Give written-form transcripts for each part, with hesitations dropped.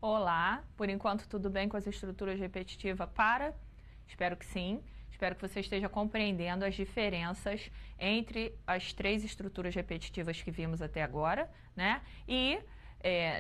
Olá, por enquanto tudo bem com as estruturas repetitivas para? Espero que sim. Espero que você esteja compreendendo as diferenças entre as três estruturas repetitivas que vimos até agora, né? E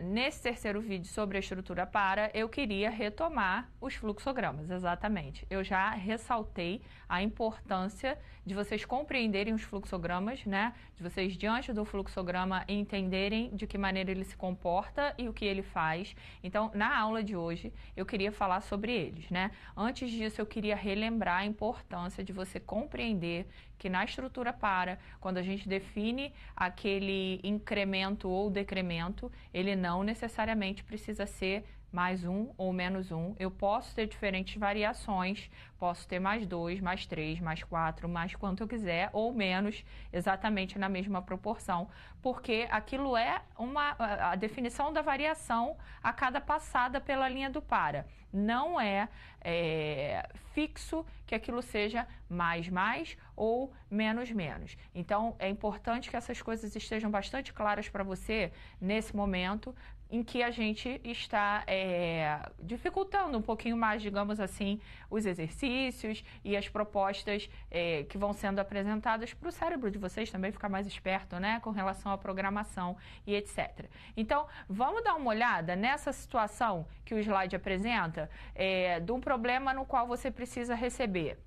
nesse terceiro vídeo sobre a estrutura para, eu queria retomar os fluxogramas, exatamente. Eu já ressaltei a importância de vocês compreenderem os fluxogramas, né? De vocês, diante do fluxograma, entenderem de que maneira ele se comporta e o que ele faz. Então, na aula de hoje, eu queria falar sobre eles, né? Antes disso, eu queria relembrar a importância de você compreender que na estrutura para, quando a gente define aquele incremento ou decremento, ele não necessariamente precisa ser mais um ou menos um. Eu posso ter diferentes variações, posso ter mais 2, mais 3, mais 4, mais quanto eu quiser, ou menos, exatamente na mesma proporção, porque aquilo é a definição da variação a cada passada pela linha do para. Não é fixo que aquilo seja mais ou menos. Então, é importante que essas coisas estejam bastante claras para você nesse momento em que a gente está dificultando um pouquinho mais, digamos assim, os exercícios e as propostas que vão sendo apresentadas para o cérebro de vocês também ficar mais esperto, né, com relação à programação e etc. Então, vamos dar uma olhada nessa situação que o slide apresenta, de um problema no qual você precisa receber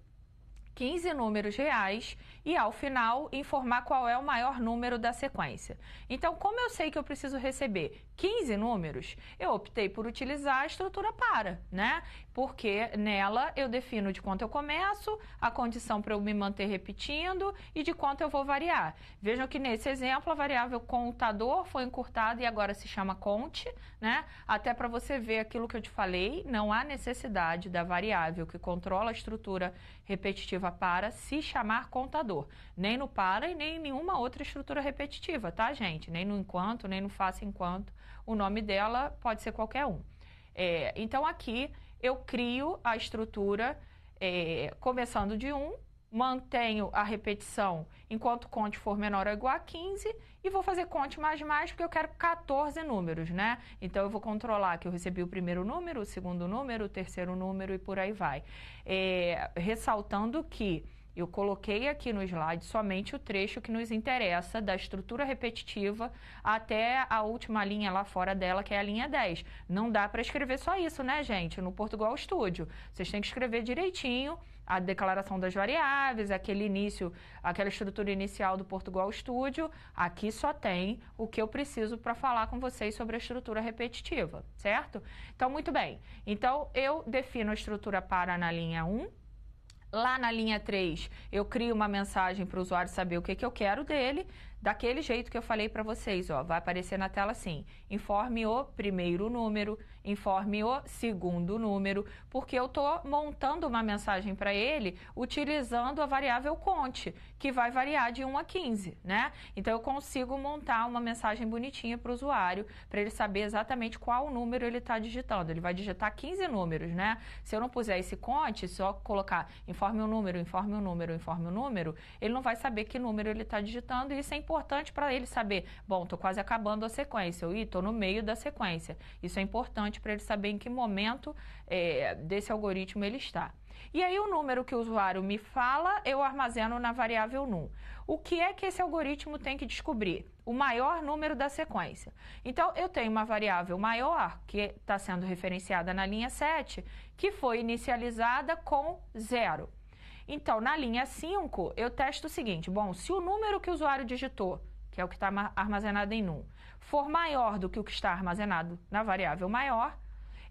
15 números reais e, ao final, informar qual é o maior número da sequência. Então, como eu sei que eu preciso receber 15 números, eu optei por utilizar a estrutura para, né? Porque nela eu defino de quanto eu começo, a condição para eu me manter repetindo e de quanto eu vou variar. Vejam que nesse exemplo a variável contador foi encurtada e agora se chama conte, né? Até para você ver aquilo que eu te falei, não há necessidade da variável que controla a estrutura repetitiva para se chamar contador, nem no para e nem em nenhuma outra estrutura repetitiva, tá, gente? Nem no enquanto, nem no faça enquanto, o nome dela pode ser qualquer um. Então aqui eu crio a estrutura começando de 1, mantenho a repetição enquanto conte for menor ou igual a 15 e vou fazer conte mais porque eu quero 14 números, né? Então eu vou controlar que eu recebi o primeiro número, o segundo número, o terceiro número e por aí vai. Ressaltando que eu coloquei aqui no slide somente o trecho que nos interessa da estrutura repetitiva até a última linha lá fora dela, que é a linha 10. Não dá para escrever só isso, né, gente? No Portugal Studio. Vocês têm que escrever direitinho a declaração das variáveis, aquele início, aquela estrutura inicial do Portugal Studio. Aqui só tem o que eu preciso para falar com vocês sobre a estrutura repetitiva, certo? Então, muito bem. Então, eu defino a estrutura para na linha 1. Lá na linha 3, eu crio uma mensagem para o usuário saber o que eu quero dele, daquele jeito que eu falei para vocês, ó, vai aparecer na tela assim, informe o primeiro número, informe o segundo número, porque eu estou montando uma mensagem para ele utilizando a variável conte, que vai variar de 1 a 15, né? Então, eu consigo montar uma mensagem bonitinha para o usuário, para ele saber exatamente qual número ele está digitando. Ele vai digitar 15 números, né? Se eu não puser esse conte, só colocar informe o número, informe o número, informe o número, ele não vai saber que número ele está digitando, e isso é importante para ele saber, bom, estou quase acabando a sequência, ou estou no meio da sequência. Isso é importante para ele saber em que momento desse algoritmo ele está. E aí o número que o usuário me fala, eu armazeno na variável num. O que é que esse algoritmo tem que descobrir? O maior número da sequência. Então, eu tenho uma variável maior, que está sendo referenciada na linha 7, que foi inicializada com 0. Então, na linha 5, eu testo o seguinte, bom, se o número que o usuário digitou, que é o que está armazenado em num, for maior do que o que está armazenado na variável maior,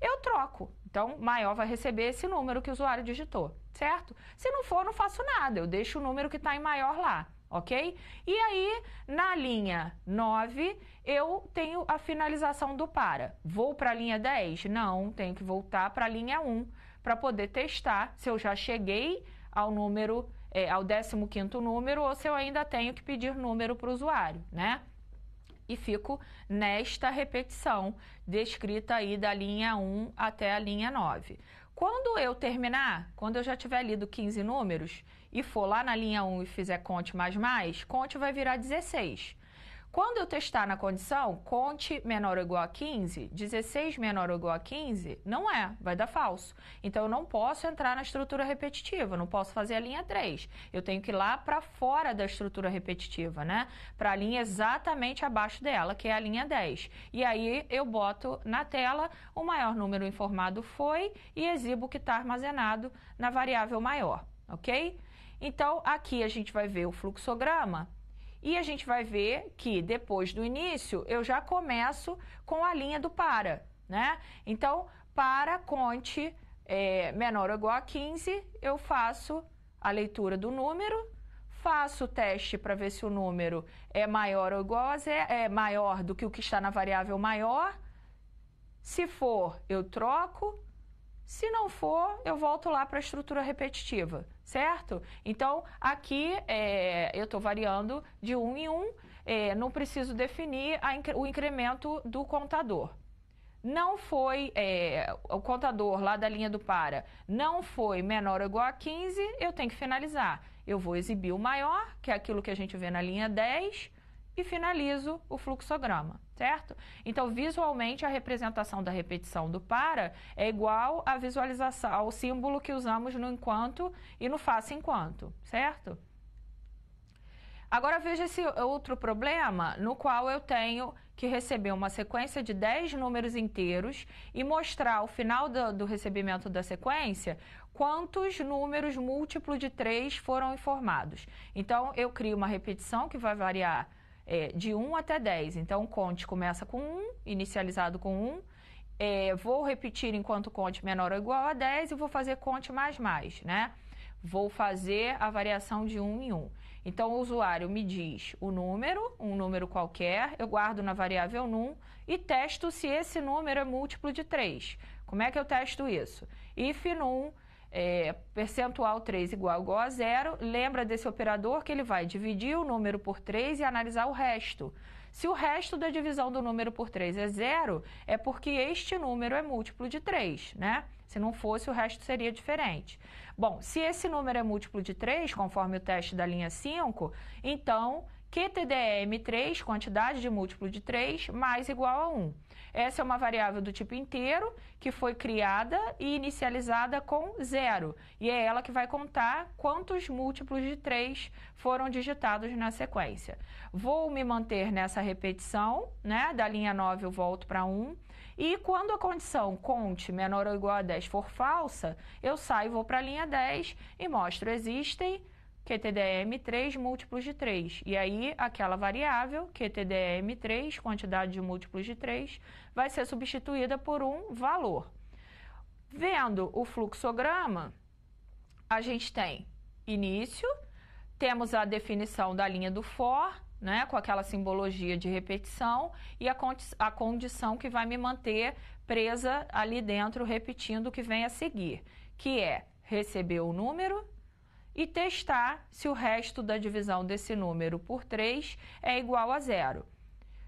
eu troco. Então, maior vai receber esse número que o usuário digitou, certo? Se não for, não faço nada, eu deixo o número que está em maior lá, ok? E aí, na linha 9, eu tenho a finalização do para. Vou para a linha 10? Não, tenho que voltar para a linha 1 para poder testar se eu já cheguei ao número, ao 15º número, ou se eu ainda tenho que pedir número para o usuário, né? E fico nesta repetição descrita aí da linha 1 até a linha 9. Quando eu terminar, quando eu já tiver lido 15 números e for lá na linha 1 e fizer conte mais, conte vai virar 16. Quando eu testar na condição, conte menor ou igual a 15, 16 menor ou igual a 15, não é, vai dar falso. Então, eu não posso entrar na estrutura repetitiva, não posso fazer a linha 3. Eu tenho que ir lá para fora da estrutura repetitiva, né? Para a linha exatamente abaixo dela, que é a linha 10. E aí, eu boto na tela o maior número informado foi e exibo o que está armazenado na variável maior, ok? Então, aqui a gente vai ver o fluxograma. E a gente vai ver que depois do início eu já começo com a linha do para, né? Então, para conte menor ou igual a 15, eu faço a leitura do número, faço o teste para ver se o número é maior ou igual a zero, é maior do que o que está na variável maior. Se for, eu troco. Se não for, eu volto lá para a estrutura repetitiva, certo? Então, aqui eu estou variando de 1 em 1, não preciso definir o incremento do contador. Não foi, o contador lá da linha do para, não foi menor ou igual a 15, eu tenho que finalizar. Eu vou exibir o maior, que é aquilo que a gente vê na linha 10, e finalizo o fluxograma, certo? Então, visualmente, a representação da repetição do para é igual à visualização, ao símbolo que usamos no enquanto e no faça enquanto, certo? Agora, veja esse outro problema no qual eu tenho que receber uma sequência de 10 números inteiros e mostrar ao final do recebimento da sequência quantos números múltiplos de 3 foram informados. Então, eu crio uma repetição que vai variar de 1 até 10. Então, o conte começa com 1, inicializado com 1. Vou repetir enquanto conte menor ou igual a 10 e vou fazer conte mais, né? Vou fazer a variação de 1 em 1. Então, o usuário me diz o número, um número qualquer, eu guardo na variável num e testo se esse número é múltiplo de 3. Como é que eu testo isso? If num percentual 3 igual a 0, lembra desse operador que ele vai dividir o número por 3 e analisar o resto. Se o resto da divisão do número por 3 é 0, é porque este número é múltiplo de 3, né? Se não fosse, o resto seria diferente. Bom, se esse número é múltiplo de 3, conforme o teste da linha 5, então QTDM3, quantidade de múltiplo de 3, mais igual a 1. Essa é uma variável do tipo inteiro que foi criada e inicializada com 0. E é ela que vai contar quantos múltiplos de 3 foram digitados na sequência. Vou me manter nessa repetição, né? Da linha 9 eu volto para 1. E quando a condição conte menor ou igual a 10 for falsa, eu saio e vou para a linha 10 e mostro existem QTDM3 múltiplos de 3. E aí, aquela variável, QTDM3, quantidade de múltiplos de 3, vai ser substituída por um valor. Vendo o fluxograma, a gente tem início, temos a definição da linha do for, né, com aquela simbologia de repetição, e a condição que vai me manter presa ali dentro, repetindo o que vem a seguir, que é receber o número e testar se o resto da divisão desse número por 3 é igual a 0.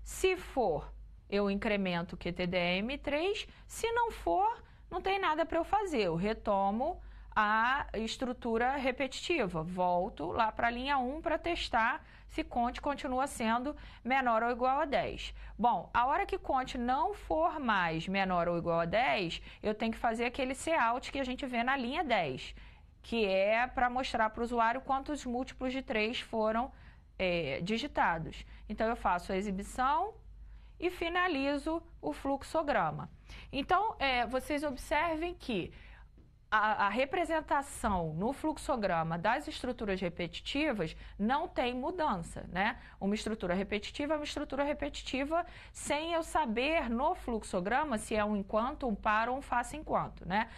Se for, eu incremento o QTDM3, se não for, não tem nada para eu fazer, eu retomo a estrutura repetitiva, volto lá para a linha 1 para testar se conte continua sendo menor ou igual a 10. Bom, a hora que conte não for mais menor ou igual a 10, eu tenho que fazer aquele cout que a gente vê na linha 10, que é para mostrar para o usuário quantos múltiplos de 3 foram digitados. Então, eu faço a exibição e finalizo o fluxograma. Então, vocês observem que a representação no fluxograma das estruturas repetitivas não tem mudança, né? Uma estrutura repetitiva é uma estrutura repetitiva sem eu saber no fluxograma se é um enquanto, um para ou um faça enquanto, né?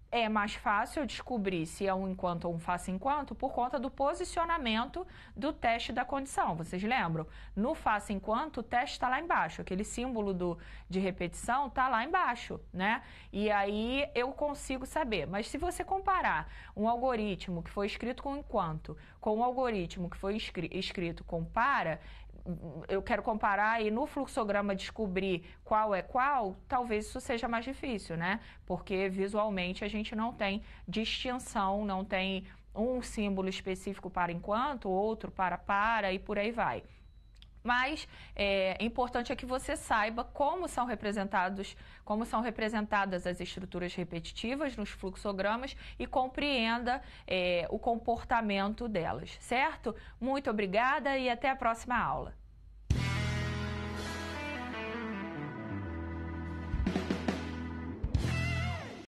É mais fácil eu descobrir se é um enquanto ou um faça enquanto por conta do posicionamento do teste da condição. Vocês lembram? No faça enquanto, o teste está lá embaixo. Aquele símbolo de repetição está lá embaixo, né? E aí eu consigo saber. Mas se você comparar um algoritmo que foi escrito com enquanto com um algoritmo que foi escrito com para, eu quero comparar e no fluxograma descobrir qual é qual, talvez isso seja mais difícil, né? Porque visualmente a gente não tem distinção, não tem um símbolo específico para enquanto, outro para e por aí vai. Mas importante é que você saiba como são representadas as estruturas repetitivas nos fluxogramas e compreenda o comportamento delas, certo? Muito obrigada e até a próxima aula.